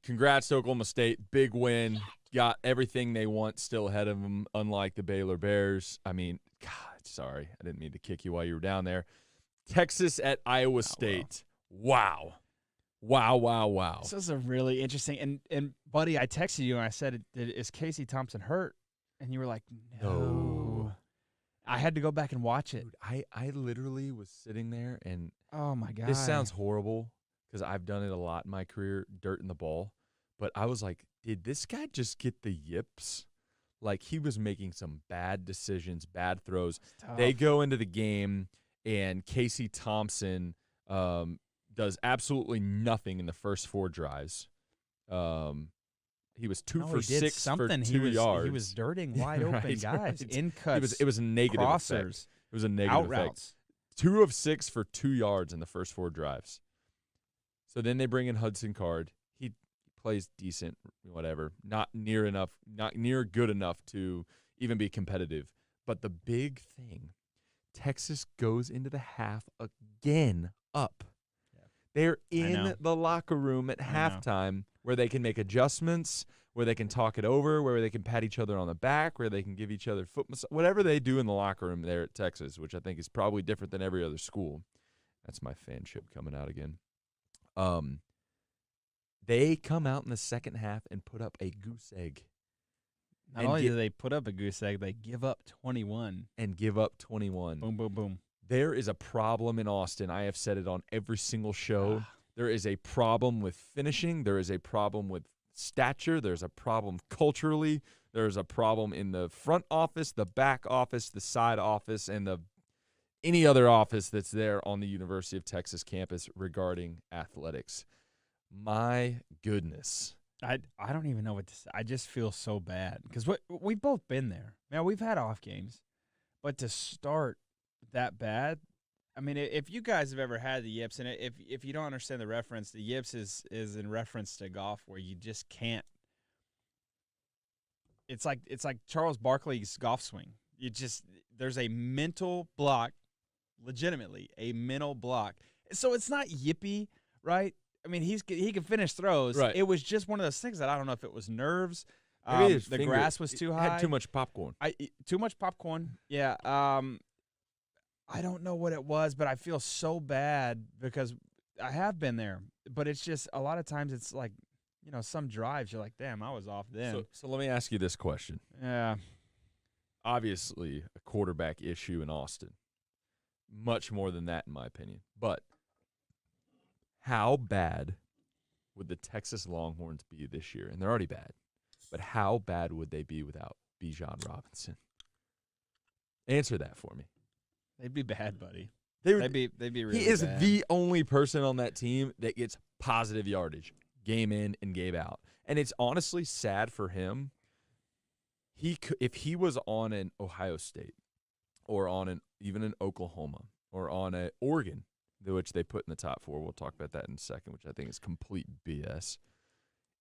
congrats to Oklahoma State. Big win. Got everything they want still ahead of them, unlike the Baylor Bears. I mean, God, sorry. I didn't mean to kick you while you were down there. Texas at Iowa State. Wow. Wow. This is a really interesting and buddy, I texted you and I said, is Casey Thompson hurt? And you were like, no. I had to go back and watch it. Dude, I literally was sitting there and oh my God. This sounds horrible because I've done it a lot in my career, dirt in the ball. But I was like, did this guy just get the yips? Like he was making some bad decisions, bad throws. They go into the game and Casey Thompson does absolutely nothing in the first 4 drives. He was 2 for 6 for 2 yards. He was dirting wide open guys. Right. In cuts. It was a negative crossers, effect. It was a negative out effect. routes. 2 of 6 for 2 yards in the first 4 drives. So then they bring in Hudson Card. He plays decent, whatever. Not near good enough to even be competitive. But the big thing, Texas goes into the half again up. Yeah. They're in the locker room at halftime where they can make adjustments, where they can talk it over, where they can pat each other on the back, where they can give each other foot massage, whatever they do in the locker room there at Texas, which I think is probably different than every other school. That's my fanship coming out again. They come out in the second half and put up a goose egg. Not only do they put up a goose egg, they give up 21. And give up 21. Boom, boom, boom. There is a problem in Austin. I have said it on every single show. There is a problem with finishing. There is a problem with stature. There's a problem culturally. There's a problem in the front office, the back office, the side office, and any other office that's there on the University of Texas campus regarding athletics. My goodness. I don't even know what to say. I just feel so bad because we've both been there. Man, we've had off games, but to start that bad, I mean, if you guys have ever had the yips, and if you don't understand the reference, the yips is in reference to golf where you just can't. It's like Charles Barkley's golf swing. There's a mental block, legitimately a mental block. So it's not yippy, right? I mean, he can finish throws. Right. It was just one of those things that I don't know if it was nerves. The grass was too high. Had too much popcorn. Too much popcorn. Yeah. I don't know what it was, but I feel so bad because I have been there. But it's just a lot of times it's like, some drives you're like, damn, I was off then. So let me ask you this question. Yeah. Obviously, a quarterback issue in Austin. Much more than that, in my opinion. But how bad would the Texas Longhorns be this year? And they're already bad. But how bad would they be without Bijan Robinson? Answer that for me. They'd be bad, buddy. They'd be really He is bad. the only person on that team that gets positive yardage, game in and game out. And it's honestly sad for him. If he was on an Ohio State or on even an Oklahoma or on an Oregon, which they put in the top 4, we'll talk about that in a second, which I think is complete BS.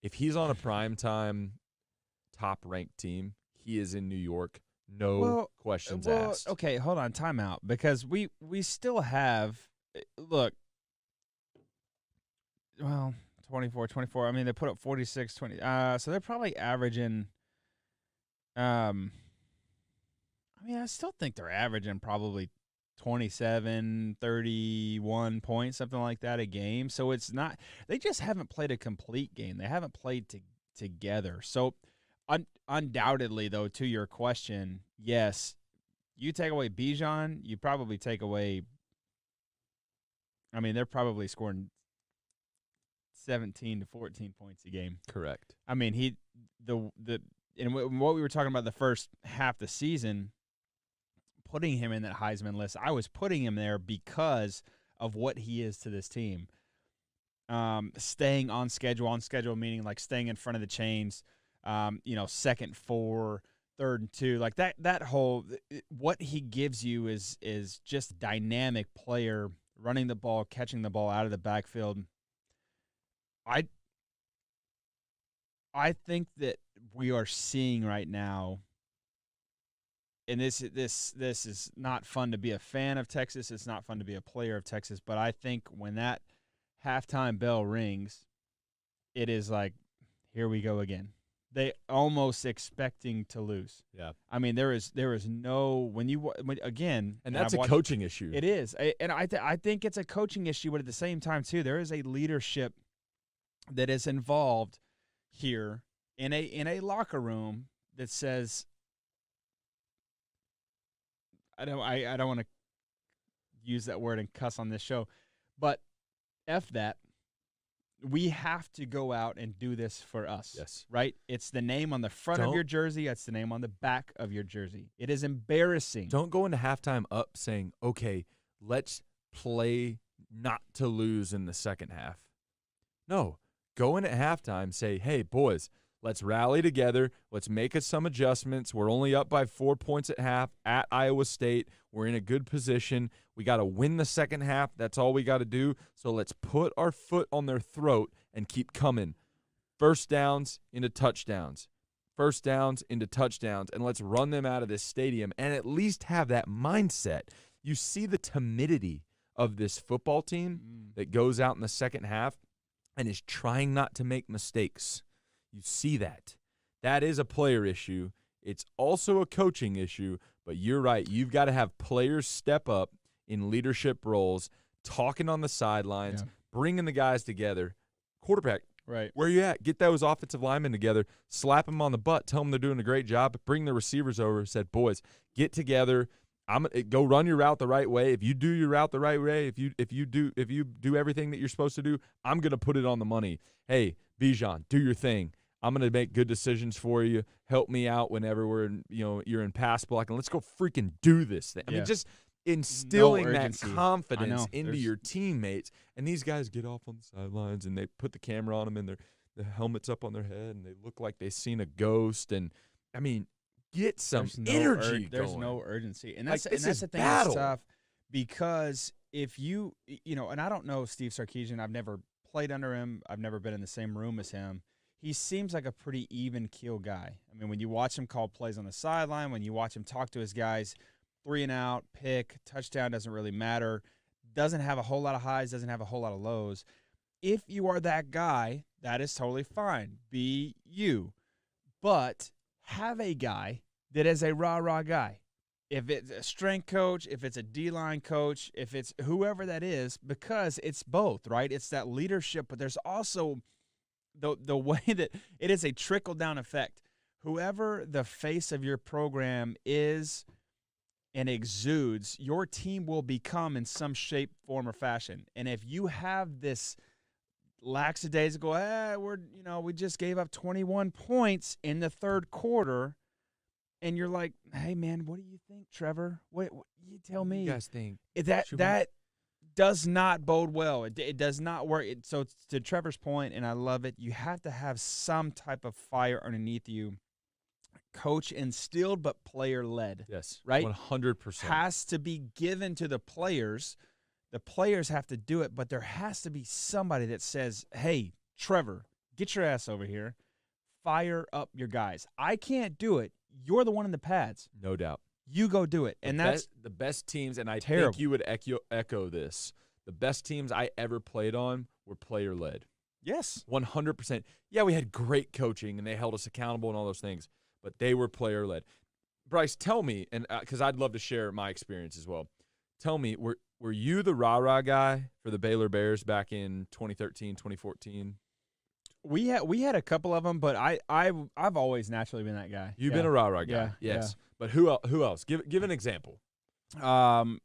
If he's on a primetime top-ranked team, he is in New York, questions asked. Okay, hold on, timeout, because we still have look. Well, 24. I mean, they put up 46, 20. So they're probably averaging. I mean, I still think they're averaging probably 27, 31 points, something like that a game. So it's not – they just haven't played a complete game. They haven't played together. So undoubtedly, though, to your question, yes, you take away Bijan, you probably take away – I mean, they're probably scoring 17 to 14 points a game. Correct. I mean, and what we were talking about the first half of the season – putting him in that Heisman list, I was putting him there because of what he is to this team. Staying on schedule meaning like staying in front of the chains, 2nd 4, 3rd and 2, like that whole what he gives you is just a dynamic player, running the ball, catching the ball out of the backfield. I think that we are seeing right now. And this is not fun to be a fan of Texas. It's not fun to be a player of Texas. But I think when that halftime bell rings, it is like, here we go again. They almost expecting to lose. Yeah. I mean, there is no again, and that's a coaching issue. It is, and I think it's a coaching issue, but at the same time too, there is a leadership that is involved here in a locker room that says, I don't want to use that word and cuss on this show, but F that. We have to go out and do this for us. Yes. Right? It's the name on the front of your jersey. It's the name on the back of your jersey. It is embarrassing. Don't go into halftime up saying, okay, let's play not to lose in the second half. No. Go in at halftime, say, hey, boys, let's rally together. Let's make us some adjustments. We're only up by 4 points at half at Iowa State. We're in a good position. We got to win the second half. That's all we got to do. So let's put our foot on their throat and keep coming. First downs into touchdowns. First downs into touchdowns. And let's run them out of this stadium and at least have that mindset. You see the timidity of this football team that goes out in the second half and is trying not to make mistakes. You see that. That is a player issue. It's also a coaching issue, but you're right. You've got to have players step up in leadership roles, talking on the sidelines, bringing the guys together. Quarterback, right? Where you at? Get those offensive linemen together, slap them on the butt, tell them they're doing a great job, bring the receivers over, said, boys, get together. Go run your route the right way. If you do your route the right way, if you do everything that you're supposed to do, I'm going to put it on the money. Hey, Bijan, do your thing. I'm going to make good decisions for you. Help me out whenever you're in pass blocking. Let's go freaking do this thing. I mean, just instilling that confidence into your teammates. And these guys get off on the sidelines and they put the camera on them and the helmets up on their head and they look like they've seen a ghost. And I mean, get some energy. There's no urgency, and that's the thing battle. That's tough because if and I don't know Steve Sarkisian. I've never played under him. I've never been in the same room as him. He seems like a pretty even keel guy. I mean, when you watch him call plays on the sideline, when you watch him talk to his guys, 3 and out, pick, touchdown doesn't really matter. Doesn't have a whole lot of highs, doesn't have a whole lot of lows. If you are that guy, that is totally fine. Be you. But have a guy that is a rah-rah guy. If it's a strength coach, if it's a D-line coach, if it's whoever that is, because it's both, right? It's that leadership, but there's also the way that it is a trickle-down effect. Whoever the face of your program is and exudes, your team will become in some shape, form, or fashion. And if you have this lackadaisical, we just gave up 21 points in the third quarter, and you're like, hey, man, what do you think, Trevor? What you tell me? You guys think that does not bode well. It does not work. So to Trevor's point, and I love it, you have to have some type of fire underneath you. Coach instilled, but player led. Yes, right. 100% has to be given to the players. The players have to do it, but there has to be somebody that says, "Hey, Trevor, get your ass over here. Fire up your guys. I can't do it. You're the one in the pads. No doubt. You go do it." And that's the best teams, and I terrible. think you would echo this. The best teams I ever played on were player led. Yes, 100%. Yeah, we had great coaching, and they held us accountable and all those things. But they were player-led. Bryce, tell me, and because I'd love to share my experience as well. Tell me, were you the rah-rah guy for the Baylor Bears back in 2013, 2014? We had a couple of them, but I've always naturally been that guy. You've been a rah-rah guy, yeah, yes. Yeah. But who else? Give an example. Of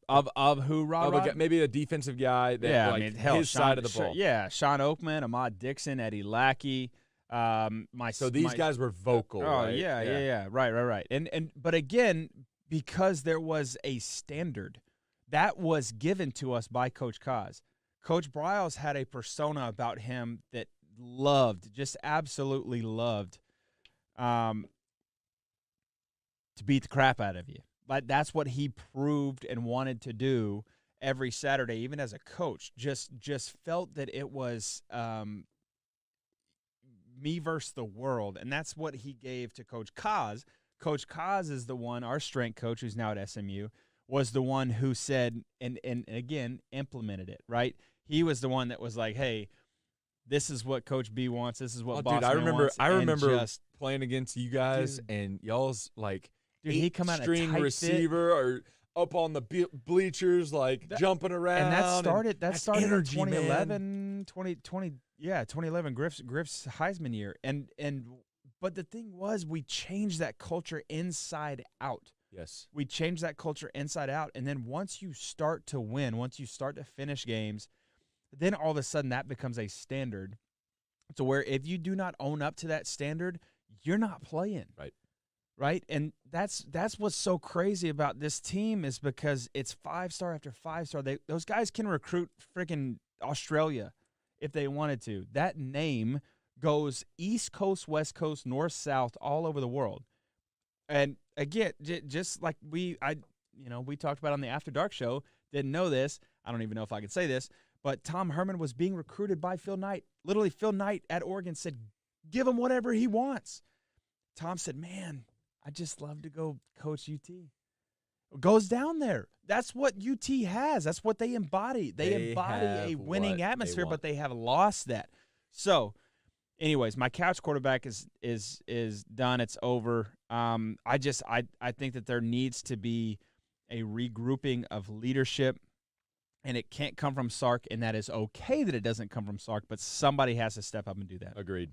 who rah-rah? Maybe a defensive guy that his side of the ball. Sean Oakman, Ahmad Dixon, Eddie Lackey. These guys were vocal. Oh, right? Yeah. Right. But again, because there was a standard that was given to us by Coach Kaz. Coach Bryles had a persona about him that just absolutely loved, to beat the crap out of you. But that's what he proved and wanted to do every Saturday, even as a coach. Just felt that it was me versus the world, and that's what he gave to Coach Kaz. Coach Kaz is the one, our strength coach, who's now at SMU, was the one who said and again implemented it, right? He was the one that was like, hey, this is what Coach B wants. This is what Boss dude, Man wants. I remember just, playing against you guys, dude, and y'all's like he come out string a receiver or up on the bleachers, like jumping around. And that started energy, in 2011, 2011 Griff's Heisman year. But the thing was, we changed that culture inside out. Yes. We changed that culture inside out. And then once you start to win, once you start to finish games, then all of a sudden that becomes a standard to where if you do not own up to that standard, you're not playing. Right? And that's what's so crazy about this team is because it's 5-star after 5-star. Those guys can recruit freaking Australia if they wanted to. That name goes East Coast, West Coast, North, South, all over the world. And again, just like we talked about on the After Dark show, didn't know this. I don't even know if I could say this, but Tom Herman was being recruited by Phil Knight. Literally, Phil Knight at Oregon said, give him whatever he wants. Tom said, man, I just love to go coach UT. Goes down there. That's what UT has. That's what they embody. They embody a winning atmosphere, but they have lost that. So, anyways, my couch quarterback is done. It's over. I think that there needs to be a regrouping of leadership, and it can't come from Sark, and that is okay that it doesn't come from Sark, but somebody has to step up and do that. Agreed.